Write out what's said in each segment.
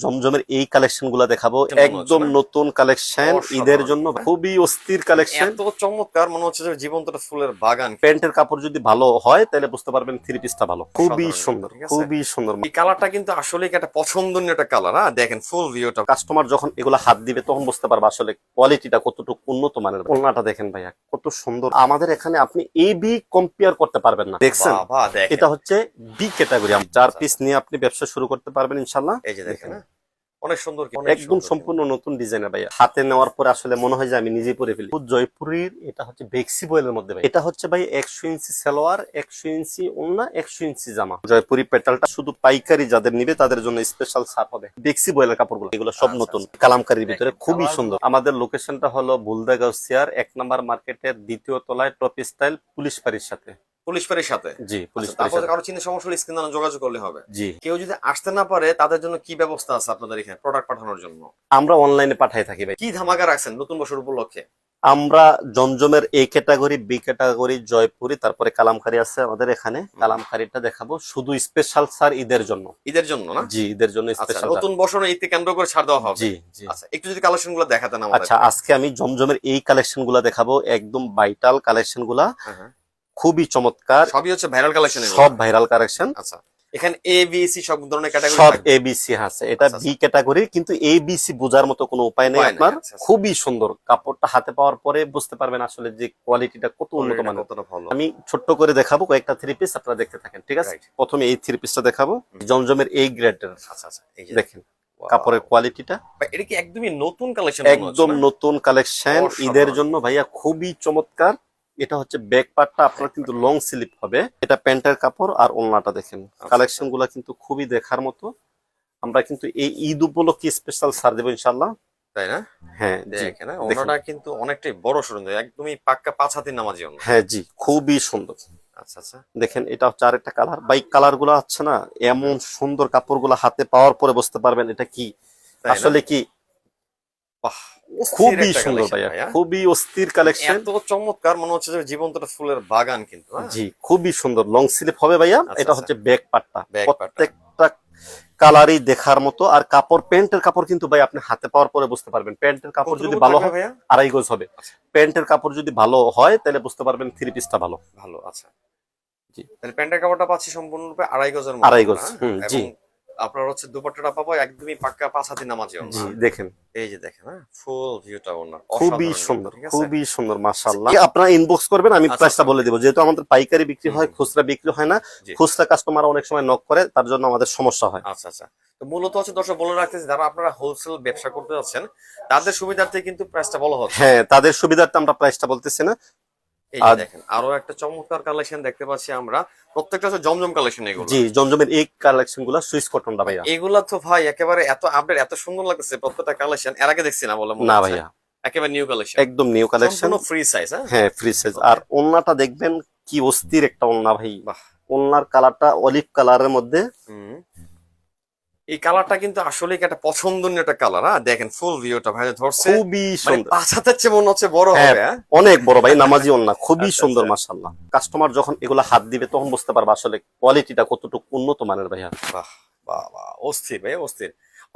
জমজমের এই কালেকশন গুলা দেখাবো, একদম নতুন কালেকশন ঈদের জন্য, খুবই অস্থির কালেকশন। এত চমৎকার মনে হচ্ছে যে জীবন্ত একটা ফুলের বাগান। প্যান্টের কাপড় যদি ভালো হয় তাহলে বুঝতে পারবেন থ্রি পিসটা ভালো, খুবই সুন্দর, ঠিক আছে? খুবই সুন্দর। এই কালারটা কিন্তু আসলে একটা পছন্দনীয় একটা কালার। হ্যাঁ দেখেন ফুল ভিউটা। কাস্টমার যখন এগুলা হাত দিবে তখন বুঝতে পারবে আসলে কোয়ালিটিটা কতটুকু উন্নত মানের। ওড়নাটা দেখেন ভাইয়া কত সুন্দর। আমাদের এখানে আপনি এ বি কম্পেয়ার করতে পারবেন না, দেখছেন? এটা হচ্ছে বি ক্যাটাগরি। 4 পিস নিয়ে আপনি ব্যবসা শুরু করতে পারবেন ইনশাআল্লাহ। এই যে দেখেন অনেক সুন্দর, একদম সম্পূর্ণ নতুন ডিজাইনের ভাইয়া। হাতে নেওয়ার পরে আসলে মনে হয় যে আমি নিজেই পরে ফেলি। জয়পুরের এটা হচ্ছে বেক্সি বয়েলের মধ্যে ভাই। এটা হচ্ছে ভাই 100 ইঞ্চি সালোয়ার, 100 ইঞ্চি ওড়না, 100 ইঞ্চি জামা। জয়পুরি পেটালটা শুধু পাইকারি যাদের নিবে তাদের জন্য স্পেশাল ছাড় হবে। বেক্সি বয়েলের কাপড়গুলো এগুলো সব নতুন কালামকারীর ভিতরে, খুবই সুন্দর। আমাদের লোকেশনটা হলো বুলদা গাউসিয়ার 1 নম্বর মার্কেটের 2য় তলায়, টপ স্টাইল পুলিশ ফাঁড়ির সাথে। পুলিশ ফাঁড়ির সাথে? জি, পুলিশ ফাঁড়ির সাথে। কারো চিন্তা সমস্যা হলে স্ক্রিনে যোগাযোগ করলে হবে। জি। কেউ যদি আসতে না পারে তাদের জন্য কি ব্যবস্থা আছে আপনাদের এখানে প্রোডাক্ট পাঠানোর জন্য? আমরা অনলাইনে পাঠাই থাকি ভাই। কি ধামাকা রাখছেন নতুন বছর উপলক্ষে? আমরা জমজমের A category, B category, Jaipuri, তারপরে কালামকারী আছে আমাদের এখানে। কালামকারীটা দেখাবো শুধু স্পেশাল ছাড় ঈদের জন্য। ঈদের জন্য না? জি, ঈদের জন্য স্পেশাল। নতুন বছর ঈদকে কেন্দ্র করে ছাড় দেওয়া হবে। জি জি। আচ্ছা একটু যদি কালেকশন গুলো দেখাতেন আমাদের। আচ্ছা আজকে আমি জমজমের এই কালেকশন গুলা দেখাবো, একদম ভাইটাল কালেকশন গুলা, খুবই চমৎকার। সবই হচ্ছে ভাইরাল কালেকশন, সব ভাইরাল কালেকশন। আচ্ছা এখানে এ বি সি সব ধরনের ক্যাটাগরি, সব এ বি সি আছে। এটা বি ক্যাটাগরি, কিন্তু এ বি সি বোঝার মতো কোনো উপায় নেই আপনার। খুবই সুন্দর কাপড়টা, হাতে পাওয়ার পরে বুঝতে পারবেন আসলে যে কোয়ালিটিটা কত উন্নত মানের। আমি ছোট্ট করে দেখাবো কয়েকটা থ্রি পিস, আপনারা দেখতে থাকেন, ঠিক আছে? প্রথমে এই থ্রি পিসটা দেখাবো, জমজমের এই গ্রেডের। আচ্ছা আচ্ছা, এই যে দেখেন কাপড়ের কোয়ালিটিটা। এটা কি একদমই নতুন কালেকশন? একদম নতুন কালেকশন ঈদের জন্য ভাইয়া, খুবই চমৎকার। এটা হচ্ছে ব্যাক পার্টটা আপনার কিন্তু লং স্লিপ হবে। এটা প্যান্টের কাপড় আর ওড়নাটা দেখেন। কালেকশন গুলা কিন্তু খুবই দেখার মতো। আমরা কিন্তু এই ঈদ উপলক্ষে স্পেশাল ছাড় দেবো ইনশাআল্লাহ, তাই না? হ্যাঁ দেখেন ওড়নাটা কিন্তু অনেকটাই বড় সরু, একদমই পাক্কা 5 হাতের নামাজি ওড়না। হ্যাঁ জি, খুবই সুন্দর। আচ্ছা আচ্ছা দেখেন এটা হচ্ছে আরেকটা কালার। বাইক কালার গুলো আছে না, এমন সুন্দর কাপড় গুলা হাতে পাওয়ার পরে বুঝতে পারবেন এটা কি আসলে কি। খুবই সুন্দর ভাইয়া, খুবই অস্থির কালেকশন। এত চমৎকার মনে হচ্ছে যে জীবন্ত একটা ফুলের বাগান কিন্তু। জি, খুবই সুন্দর। লং স্লিভ হবে ভাইয়া। এটা হচ্ছে ব্যাক পার্টটা, প্রত্যেকটা কালারই দেখার মতো। আর কাপড়, প্যান্টের কাপড় কিন্তু ভাই আপনি হাতে পাওয়ার পরে বুঝতে পারবেন। প্যান্টের কাপড় যদি ভালো হয় 2.5 গজ হবে। প্যান্টের কাপড় যদি ভালো হয় তাহলে বুঝতে পারবেন থ্রি পিসটা ভালো ভালো। আচ্ছা জি, তাহলে প্যান্টের কাপড়টা পাচ্ছি সম্পূর্ণরূপে 2.5 গজের মতো। 2.5 গজ, জি। আপনার হচ্ছে দুপাট্টাটা পাবো একদমই পাক্কা 5 হাতি নামাজি। জি দেখেন, এই যে দেখেন ফুল ভিউটা ওনার খুবই সুন্দর, খুবই সুন্দর মাশাআল্লাহ। আপনারা ইনবক্স করবেন, আমি প্রাইসটা বলে দেব। যেহেতু আমাদের পাইকারি বিক্রি হয়, খুচরা বিক্রি হয় না। খুচরা কাস্টমার অনেক সময় নক করে, তার জন্য আমাদের সমস্যা হয়। আচ্ছা আচ্ছা, তো মূলত হচ্ছে দর্শক বলে রাখতেছি, যারা আপনারা হোলসেল ব্যবসা করতে যাচ্ছেন তাদের সুবিধার্থে কিন্তু প্রাইসটা বলা হচ্ছে। হ্যাঁ, তাদের সুবিধার্থে আমরা প্রাইসটা বলতেছি না। এই যে দেখেন আরো একটা চমৎকার কালেকশন দেখতে পাচ্ছি আমরা। প্রত্যেকটা হচ্ছে জমজম কালেকশন এগুলো। জি, জমজমের এই কালেকশনগুলো সুইস কটনটা ভাইয়া। এগুলা তো ভাই একেবারে এত আপডেট, এত সুন্দর লাগতেছে প্রত্যেকটা কালেকশন। এর আগে দেখছি না বলে মনে হচ্ছে? না ভাইয়া, একেবারে নিউ কালেকশন, একদম নিউ কালেকশন, সম্পূর্ণ ফ্রি সাইজ। হ্যাঁ ফ্রি সাইজ। আর ওন্নাটা দেখবেন কি অস্থির একটা ওন্না ভাই। ওন্নার কালারটা অলিভ কালারের মধ্যে। এই কালারটা কিন্তু আসলে একটা পছন্দনীয় একটা কালার। দেখেন ফুল ভিউটা ভাই ধরছে, খুবই সুন্দর। 5 হাতের চেয়ে মনে হচ্ছে বড় হবে। অনেক বড় ভাই, নামাজি ওন্না, খুবই সুন্দর মাশাআল্লাহ। কাস্টমার যখন এগুলা হাত দিবে তখন বুঝতে পারবে আসলে কোয়ালিটিটা কতটুকু উন্নত মানের ভাইয়া। বাহ বাহ বাহ, অস্থির ভাই অস্থির।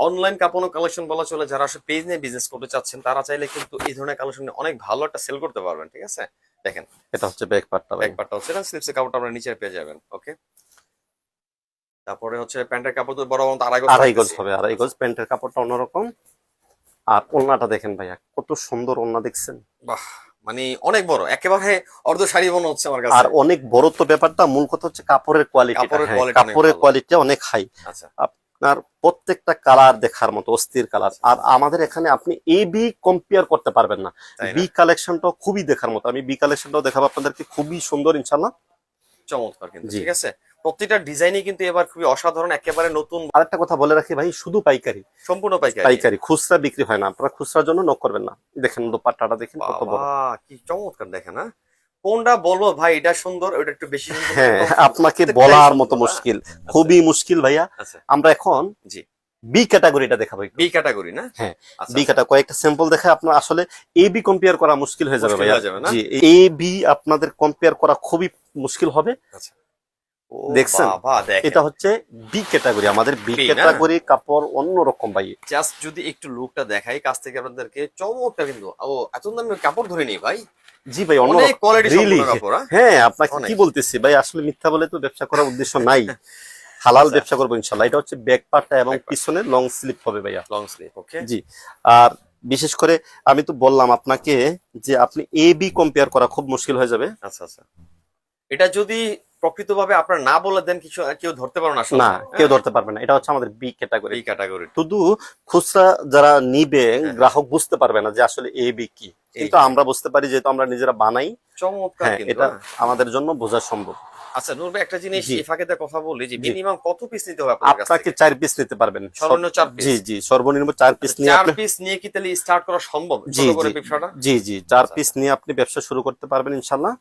অনলাইন কাপড় কালেকশন বলা চলে, যারা আসলে পেজ নিয়ে বিজনেস করতে চাচ্ছেন তারা চাইলে কিন্তু এই ধরনের কালেকশন অনেক ভালো একটা সেল করতে পারবেন, ঠিক আছে? দেখেন এটা হচ্ছে ব্যাক পার্টটা, ব্যাক পার্টটা হচ্ছে না, স্লিপসের কাপড়টা আপনারা নিচে পেয়ে যাবেন। ওকে, তারপরে হচ্ছে প্যান্টের কাপড় তো বড় 2.5 গজ হবে, 2.5 গজ। প্যান্টের কাপড়টা অন্যরকম। আর ওন্নাটা দেখেন ভাইয়া কত সুন্দর ওন্না, দেখছেন? বাহ, মানে অনেক বড়, একেবারে অর্ধ শাড়ি মনে হচ্ছে আমার কাছে। আর অনেক বড় তো ব্যাপারটা, মূল কথা হচ্ছে কাপড়ের কোয়ালিটি। কাপড়ের কোয়ালিটি অনেক হাই। আচ্ছা, আপনার প্রত্যেকটা কালার দেখার মতো অস্থির কালার। আর আমাদের এখানে আপনি এ বি কম্পেয়ার করতে পারবেন না। বি কালেকশনটাও খুবই দেখার মতো। আমি বি কালেকশনটাও দেখাবো আপনাদেরকে, খুবই সুন্দর ইনশাআল্লাহ, চমৎকার কিন্তু, ঠিক আছে? প্রত্যেকটা ডিজাইনই কিন্তু এবার খুবই অসাধারণ, একেবারে নতুন। আরেকটা কথা বলে রাখি ভাই, শুধু পাইকারি, সম্পূর্ণ পাইকারি। পাইকারি, খুচরা বিক্রি হয় না। আপনারা খুচরার জন্য নক করবেন না। দেখেন দোপাট্টাটা দেখেন কত বড়, কি চমৎকার। দেখেন কোনটা বলবো ভাই, এটা সুন্দর ওটা একটু বেশি সুন্দর? হ্যাঁ, আপনাকে বলার মতো মুশকিল, খুবই মুশকিল ভাইয়া। আমরা এখন জি বি ক্যাটাগরিটা দেখাবো। বি ক্যাটাগরি না? হ্যাঁ, বি ক্যাটাগরি কয়েকটা স্যাম্পল দেখে আপনার আসলে এ বি কম্পেয়ার করা মুশকিল হয়ে যাবে ভাইয়া। জি, এ বি আপনাদের কম্পেয়ার করা খুবই মুশকিল হবে। আচ্ছা, ও দেখছেন? বাবা দেখেন, এটা হচ্ছে বি ক্যাটাগরি, আমাদের বি B না? ক্যাটাগরি কাপড় অন্যরকম ভাই। জাস্ট যদি একটু লুকটা দেখাই কাছ থেকে আপনাদেরকে, চমৎকার কিন্তু। ও এত দামি কাপড় ধরে নেই ভাই, জি ভাই, অনেক অন্যরকম কোয়ালিটি রিলি। সম্পূর্ণ কাপড়। হ্যাঁ, আপনাকে অনেক। কি বলতেছি ভাই, আসলে মিথ্যা বলে তো ব্যবসা করার উদ্দেশ্য নাই, হালাল আচ্ছা, ব্যবসা করবো ইনশাল্লাহ। এটা হচ্ছে ব্যাক পার্টটা এবং Back part, পিছনে লং স্লিপ হবে ভাইয়া। লং স্লিভ, ওকে। জি। আর বিশেষ করে আমি তো বললাম আপনাকে যে আপনি এ বি কম্পেয়ার করা খুব মুশকিল হয়ে যাবে। আচ্ছা আচ্ছা, এটা যদি প্রকৃতভাবে আপনারা না বলে দেন কিছু, কেউ ধরতে পারবে না আসলে। না, কেউ ধরতে পারবে না। এটা হচ্ছে আমাদের বি ক্যাটাগরি। এই ক্যাটাগরি, শুধু খুচরা যারা নিবে হ্যাঁ। গ্রাহক বুঝতে পারবে না যে আসলে এ বি কি, কিন্তু যে। আমরা বুঝতে পারি যেহেতু আমরা নিজেরা বানাই। চমৎকার হ্যাঁ, কিন্তু। এটা আমাদের জন্য বোঝা সম্ভব। আচ্ছা নূর ভাই, একটা জিনিস জি। এই ফাঁকে কথা বলি যে জি। মিনিমাম কত পিস নিতে হবে আপনার কাছ আপনাকে থেকে? 4 পিস নিতে পারবেন। সর্বনিম্ন 4 পিস? জি জি, সর্বনিম্ন 4 পিস নিয়ে 4 আপনি, পিস নিয়ে কি তাহলে স্টার্ট করা সম্ভব জি ছোট করে জি ব্যবসাটা? জি জি, 4 আচ্ছা, পিস নিয়ে আপনি ব্যবসা শুরু করতে পারবেন ইনশাল্লাহ।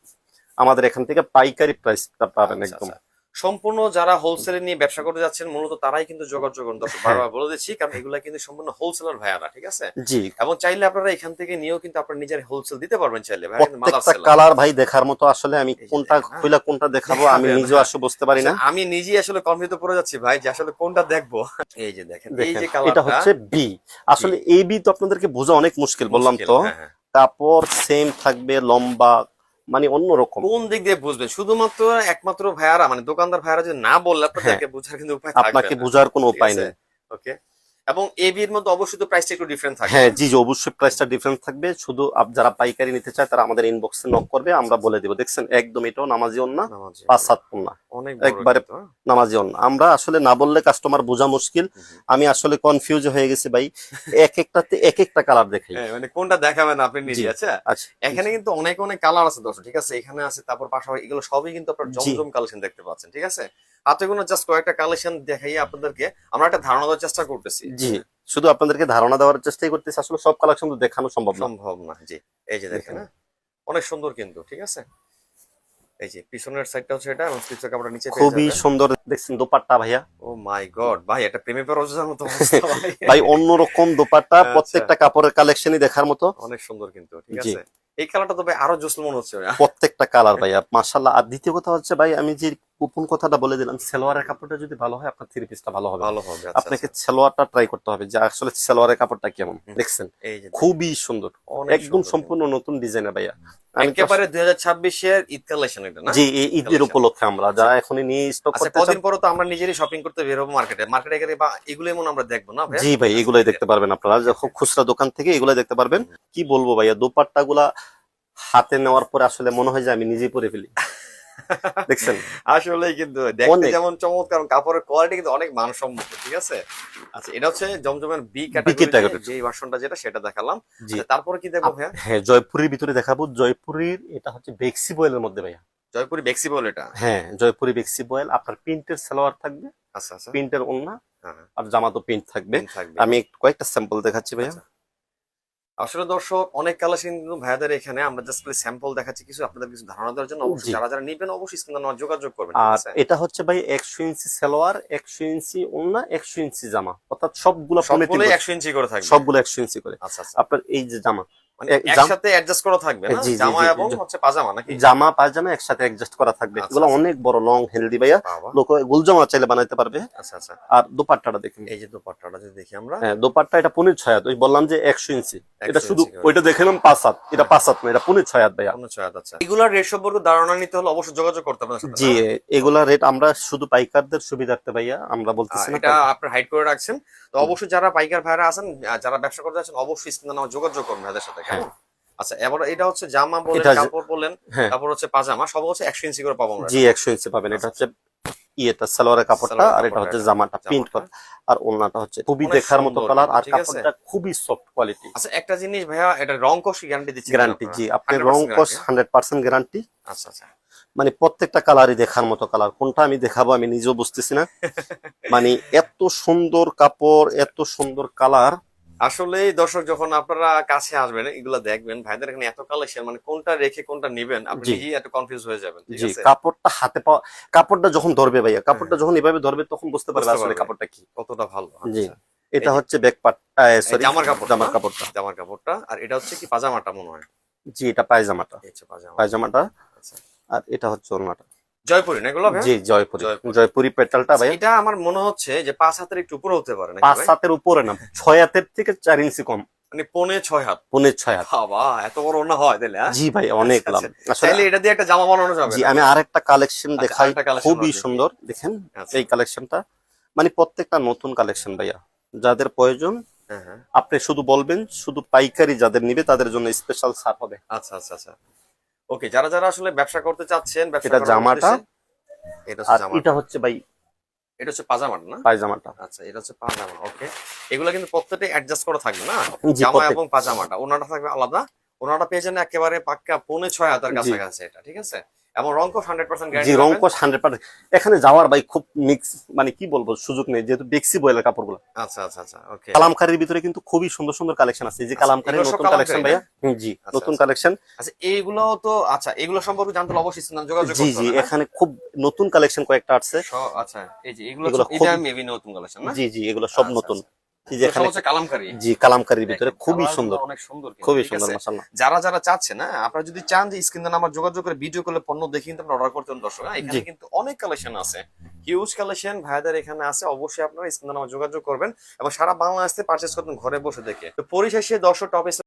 আমাদের এখান থেকে পাইকারি প্রাইসটা পাবেন আচ্ছা, একদম। আচ্ছা। সম্পূর্ণ যারা হোলসেলে নিয়ে ব্যবসা করতে যাচ্ছেন মূলত তারাই কিন্তু যোগাযোগ করুন দর্শক, হ্যাঁ। বারবার বলে দিচ্ছি, কারণ এগুলা কিন্তু সম্পূর্ণ হোলসেলার ভাইয়ারা, ঠিক আছে? জি, এবং চাইলে আপনারা এখান থেকে নিয়েও কিন্তু আপনার নিজের হোলসেল দিতে পারবেন চাইলে, ভাইয়া কিন্তু মাদার প্রত্যেকটা সেলার। কালার ভাই দেখার মতো। আসলে আমি এই যে কোনটা দেখেন, হ্যাঁ। খুইলা কোনটা দেখাবো আমি দেখাবেন, নিজেও হ্যাঁ। আসলে বুঝতে পারি না। আচ্ছা, আমি নিজেই আসলে কনফিউজ পড়ে যাচ্ছি ভাই যে আসলে কোনটা দেখবো। এই যে দেখেন, এই দেখেন, যে এটা কালারটা হচ্ছে বি। আসলে এ বি তো আপনাদেরকে বোঝা অনেক মুশকিল, বললাম মুশকিল, তো। হ্যাঁ হ্যাঁ। কাপড় সেম থাকবে, লম্বা, মানে অন্যরকম। কোন দিক দিয়ে বুঝবেন? শুধুমাত্র একমাত্র ভাইয়ারা মানে দোকানদার ভাইয়ারা যদি না বললে হ্যাঁ, আপনাদেরকে বোঝার কিন্তু উপায় থাকবে আপনাকে না, বোঝার কোনো ঠিক উপায় আছে? নেই। ওকে। এবং এবি এর মধ্যে অবশ্যই তো প্রাইসটা একটু ডিফারেন্ট থাকবে হ্যাঁ না? জি জি, অবশ্যই প্রাইসটা ডিফারেন্স থাকবে। শুধু যারা পাইকারি নিতে চায় তারা আমাদের ইনবক্সে নক করবে, আমরা বলে দিব। দেখছেন একদম এটাও নামাজি ওন্না, নামাজি 5-7 ওন্না, অনেক বড় একবারে কিন্তু, হ্যাঁ? নামাজি ওন্না। আমরা আসলে না বললে কাস্টমার বোঝা মুশকিল। হুম, হুম। আমি আসলে কনফিউজ হয়ে গেছি ভাই, এক একটাতে এক একটা কালার দেখাই। হ্যাঁ, মানে কোনটা দেখাবেন আপনি জি, নিজে? আচ্ছা, আচ্ছা। এখানে কিন্তু অনেক অনেক কালার আছে দর্শক, ঠিক আছে? এখানে আছে, তারপর পাশাপাশি এগুলো সবই কিন্তু আপনার জি জমজম কালেকশন দেখতে পাচ্ছেন, ঠিক আছে? হাতে কোনো জাস্ট কয়েকটা কালেকশন দেখাই আপনাদেরকে আমরা একটা ধারণা দেওয়ার চেষ্টা করতেছি। জি, শুধু আপনাদেরকে ধারণা দেওয়ার চেষ্টাই করতেছি, আসলে সব কালেকশন তো দেখানো সম্ভব না। সম্ভব না, জি। এই যে দেখেন, দেখেন, হ্যাঁ? অনেক সুন্দর কিন্তু, ঠিক আছে? এই যে পিছনের সাইডটা হচ্ছে এটা, এবং স্লিপসের কাপড়টা নিচে পেয়ে খুবই যাবেন। সুন্দর। দেখছেন দোপাট্টা ভাইয়া, ও মাই গড ভাই, এটা প্রেমে পড়ার মতো অবস্থা ভাই। ভাই অন্যরকম দোপাট্টা, আচ্ছা, প্রত্যেকটা কাপড়ের কালেকশনই দেখার মতো। অনেক সুন্দর কিন্তু, ঠিক জি, আছে? এই কালারটা তো ভাই আরো জোসল মনে হচ্ছে ভাই। প্রত্যেকটা কালার ভাইয়া মাশাআল্লাহ। আর দ্বিতীয় কথা হচ্ছে ভাই, আমি যে গোপন কথাটা বলে দিলাম, সালোয়ারের কাপড়টা যদি ভালো হয় আপনার থ্রি পিসটা ভালো হবে। ভালো হবে, আচ্ছা আপনাকে আচ্ছা। সালোয়ারটা ট্রাই করতে হবে যে আসলে সালোয়ারের কাপড়টা কেমন। হুম, দেখছেন এই যে দেখেন, খুবই সুন্দর, অনেক একদম সুন্দর সম্পূর্ণ কিন্তু। নতুন ডিজাইনের ভাইয়া। আমি তো একেবারে 2026 এর ঈদ কালেকশন এটা না? জি, এই ঈদ ঈদের কালেকশন। উপলক্ষে আমরা যারা এখনই নিয়ে স্টক আচ্ছা, করতে চান, কদিন পরে তো আমরা নিজেরই শপিং করতে বের হবো মার্কেটে, মার্কেটে গেলে বা এগুলোই মনে হয় আমরা দেখবো না ভাইয়া? জি ভাই আচ্ছা, এগুলাই ঈদের। দেখতে পারবেন আপনারা, যখন খুচরা দোকান থেকে এগুলাই দেখতে পারবেন। হুম। কি বলবো ভাইয়া, দোপাট্টা গুলা হাতে নেওয়ার পরে আসলে মনে হয় যে আমি নিজেই পরে ফেলি। দেখছেন আসলেই কিন্তু দেখতে অনেক যেমন চমৎকার, কাপড়ের কোয়ালিটি কিন্তু অনেক মানসম্মত, ঠিক আছে? আচ্ছা, এটা হচ্ছে জমজমের বি বি ক্যাটাগরি, ক্যাটাগরি। যে ভার্সনটা যেটা সেটা দেখালাম। জি, আচ্ছা, তারপরে কি দেখবো ভাইয়া? হ্যাঁ জয়পুরের ভিতরে দেখাবো। জয়পুরের এটা হচ্ছে বেক্সি বয়েলের মধ্যে ভাইয়া। জয়পুরি বেক্সিবল এটা? হ্যাঁ, জয়পুরি বেক্সি বয়েল। আপনার প্রিন্টের সালোয়ার থাকবে, আচ্ছা আচ্ছা, প্রিন্টের ওড়না, হ্যাঁ হ্যাঁ, আর জামা তো প্রিন্ট থাকবে। পিন থাকবে। আমি কয়েকটা স্যাম্পল দেখাচ্ছি ভাইয়া। আচ্ছা, আসলে দর্শক অনেক কালেকশন কিন্তু ভাইয়াদের এখানে, আমরা জাস্ট স্যাম্পল দেখাচ্ছি কিছু, আপনাদের কিছু ধারণা দেওয়ার জন্য। অবশ্যই জি, যারা যারা নিবেন অবশ্যই স্ক্রিনে যোগাযোগ করবেন, ঠিক আর আছে? এটা হচ্ছে ভাই 100 ইঞ্চি সালোয়ার, 100 ইঞ্চি ওড়না, 100 ইঞ্চি জামা, অর্থাৎ সবগুলো সবগুলো 100 ইঞ্চি করে থাকবে? সবগুলো 100 ইঞ্চি করে। আচ্ছা আচ্ছা, আপনার এই যে জামা, মানে একসাথে অ্যাডজাস্ট করা থাকবে না? জি জি জামা জি, এবং হচ্ছে পাজামা নাকি? জামা পায়জামা একসাথে অ্যাডজাস্ট করা থাকবে। আচ্ছা এগুলো আচ্ছা, অনেক বড় লং হেলদি ভাইয়া। বাবা। লোক গুলজামা চাইলে বানাইতে পারবে। আচ্ছা আচ্ছা, আর দোপাট্টাটা দেখুন, এই যে দোপাট্টাটা যদি দেখি আমরা, হ্যাঁ দোপাট্টা এটা 5.5 ওই বললাম যে 100 ইঞ্চি, এটা 100 শুধু ইঞ্চি করে। ওইটা দেখলাম 5 হাত, এটা 5 হাত না, এটা 5.5 ভাইয়া। অন্য ছয় হাত, আচ্ছা। এগুলার রেট সম্পর্কে ধারণা নিতে হলে অবশ্যই যোগাযোগ করতে হবে আপনার সাথে, জি, না? এগুলা রেট আমরা শুধু পাইকারদের সুবিধার্থে ভাইয়া আমরা বলতেছি না। এটা আপনার হাইড করে রাখছেন। তো অবশ্যই যারা পাইকার ভাইরা আছেন, যারা ব্যবসা করতে আছেন, অবশ্যই স্ক্রিনে নাম্বার যোগাযোগ করুন ভাইদের সাথে, হ্যাঁ, কেমন? আচ্ছা, এবার এটা হচ্ছে জামা বলেন, এটা কাপড় বলেন, হ্যাঁ তারপর হচ্ছে পাজামা, সব হচ্ছে 100 ইঞ্চি করে পাবো আমরা জি, এটা? 100 ইঞ্চি পাবেন। এটা আচ্ছা, হচ্ছে ইয়েটা সালোয়ারের কাপড়টা, সালোয়ারের আর এটা কাপড়টা, হচ্ছে এটা জামাটা প্রিন্ট জামাটা। করা, আর ওড়নাটা হচ্ছে খুবই অনেক দেখার মতো সুন্দর কালার, কিন্তু, আর ঠিক আছে? কাপড়টা খুবই সফট কোয়ালিটি। আচ্ছা, একটা জিনিস ভাইয়া, এটা রং কষ গ্যারান্টি দিচ্ছেন গ্যারান্টি, আপনারা? জি, আপনি 100% রং কস গ্যারান্টি? 100% গ্যারান্টি। আচ্ছা আচ্ছা। মানে প্রত্যেকটা কালারই দেখার মতো কালার, কোনটা আমি দেখাবো আমি নিজেও বুঝতেছি না। মানে এত সুন্দর কাপড়, এত সুন্দর কালার। আসলে দর্শক যখন আপনারা কাছে আসবেন এগুলা দেখবেন, ভাইদের এখানে এত কালেকশন, মানে কোনটা রেখে কোনটা নিবেন আপনি জি নিজেই এত কনফিউজ হয়ে যাবেন, ঠিক জি, আছে? কাপড়টা হাতে পাওয়া, কাপড়টা যখন ধরবে ভাইয়া, কাপড়টা যখন এভাবে ধরবে তখন বুঝতে পারবে বুঝতে আসলে পারবে কাপড়টা কি। কতটা ভালো। জি, আচ্ছা, এটা এই যে হচ্ছে ব্যাক পার্ট, সরি জামার কাপড়, জামার কাপড়টা। জামার কাপড়টা, আর এটা হচ্ছে কি পাজামাটা মনে হয়? জি, এটা পায়জামাটা, এই হচ্ছে পাজামা। পায়জামাটা। আচ্ছা, আর এটা হচ্ছে ওড়নাটা। জয়পুরি না এগুলো ভাই? জি জয়পুরি, জয়পুরি। জয়পুরি পেটালটা ভাই এটা আমার মনে হচ্ছে যে 5 হাতের একটু উপরে হতে পারে নাকি 5 ভাই? হাতের উপরে না, 6 হাতের থেকে 4 ইঞ্চি কম, মানে 5.5 হাত। 5.5 হাত। বাবা এত বড় ওড়না হয় তাহলে? হ্যাঁ জি ভাই অনেক আচ্ছা, লাভ আচ্ছা। আসলে। তাইলে এটা দিয়ে একটা জামা বানানো যাবে জি না? আমি আরেকটা কালেকশন আচ্ছা, দেখাই, আরেকটা collection খুবই রয়েছে। সুন্দর দেখেন আচ্ছা। এই কালেকশনটা, মানে প্রত্যেকটা নতুন কালেকশন ভাইয়া, যাদের প্রয়োজন হ্যাঁ হ্যাঁ। আপনি শুধু বলবেন, শুধু পাইকারি যাদের নিবে তাদের জন্য স্পেশাল ছাড় হবে। আচ্ছা আচ্ছা আচ্ছা। ওকে, যারা যারা আসলে ব্যবসা করতে চাচ্ছেন, ব্যবসা এটা করার জামাটা, উদ্দেশ্যে, এটা হচ্ছে আর জামাটা। এটা হচ্ছে ভাই এটা হচ্ছে পাজামাটা না? পায়জামাটা। আচ্ছা, এটা হচ্ছে পাজামা। ওকে, এগুলা কিন্তু প্রত্যেকটাই অ্যাডজাস্ট করা থাকবে না? জি জামা প্রত্যেক, এবং পাজামাটা, ওনাটা থাকবে আলাদা। ওনাটা পেয়ে যাবেন একেবারে পাক্কা 5.5 হাতের জি কাছাকাছি এটা, ঠিক আছে? এবং রংকশ 100% জি গ্যারান্টি পাবেন। রংকশ 100%। এখানে যাওয়ার ভাই খুব মিক্স, মানে কি বলবো, সুযোগ নেই যেহেতু বেক্সি বয়েলের কাপড়গুলো। আচ্ছা আচ্ছা আচ্ছা। ওকে, কালামকারীর ভিতরে কিন্তু খুবই সুন্দর সুন্দর কালেকশন আছে, এই যে আচ্ছা, কালামকারীর এগুলো সব নতুন কালামকারী কালেকশন না? ভাইয়া। জি আচ্ছা, নতুন আচ্ছা। কালেকশন। আচ্ছা, এইগুলো তো, আচ্ছা এগুলো সম্পর্কে জানতে হলে অবশ্যই সিগন্যাল যোগাযোগ জি করতে জি হবে না? এখানে খুব নতুন কালেকশন কয়েকটা আসছে। আচ্ছা, এই যে এগুলো এগুলো এটা খুব, মেবি নতুন কালেকশন না? জি জি এগুলো সব আচ্ছা, নতুন। আচ্ছা। এই যে এগুলো সব এখানে, হচ্ছে কালামকারী। জি কালামকারীর ভিতরে দেখেন, খুবই কালারগুলো সুন্দর, অনেক সুন্দর কিন্তু, খুবই ঠিক সুন্দর আছে? মাশাআল্লাহ। যারা যারা চাচ্ছেন, না আপনারা যদি চান যে স্ক্রিনে নাম্বার যোগাযোগ করে ভিডিও করলে পণ্য দেখে কিন্তু অর্ডার করতে পারেন দর্শক। এখানে জি কিন্তু অনেক কালেকশন আছে, হিউজ কালেকশন ভাইয়াদের এখানে আছে। অবশ্যই আপনারা স্ক্রিনে নাম্বার যোগাযোগ করবেন এবং সারা বাংলাদেশে পারচেজ করবেন ঘরে বসে দেখে। তো পরিশেষে দর্শক টপ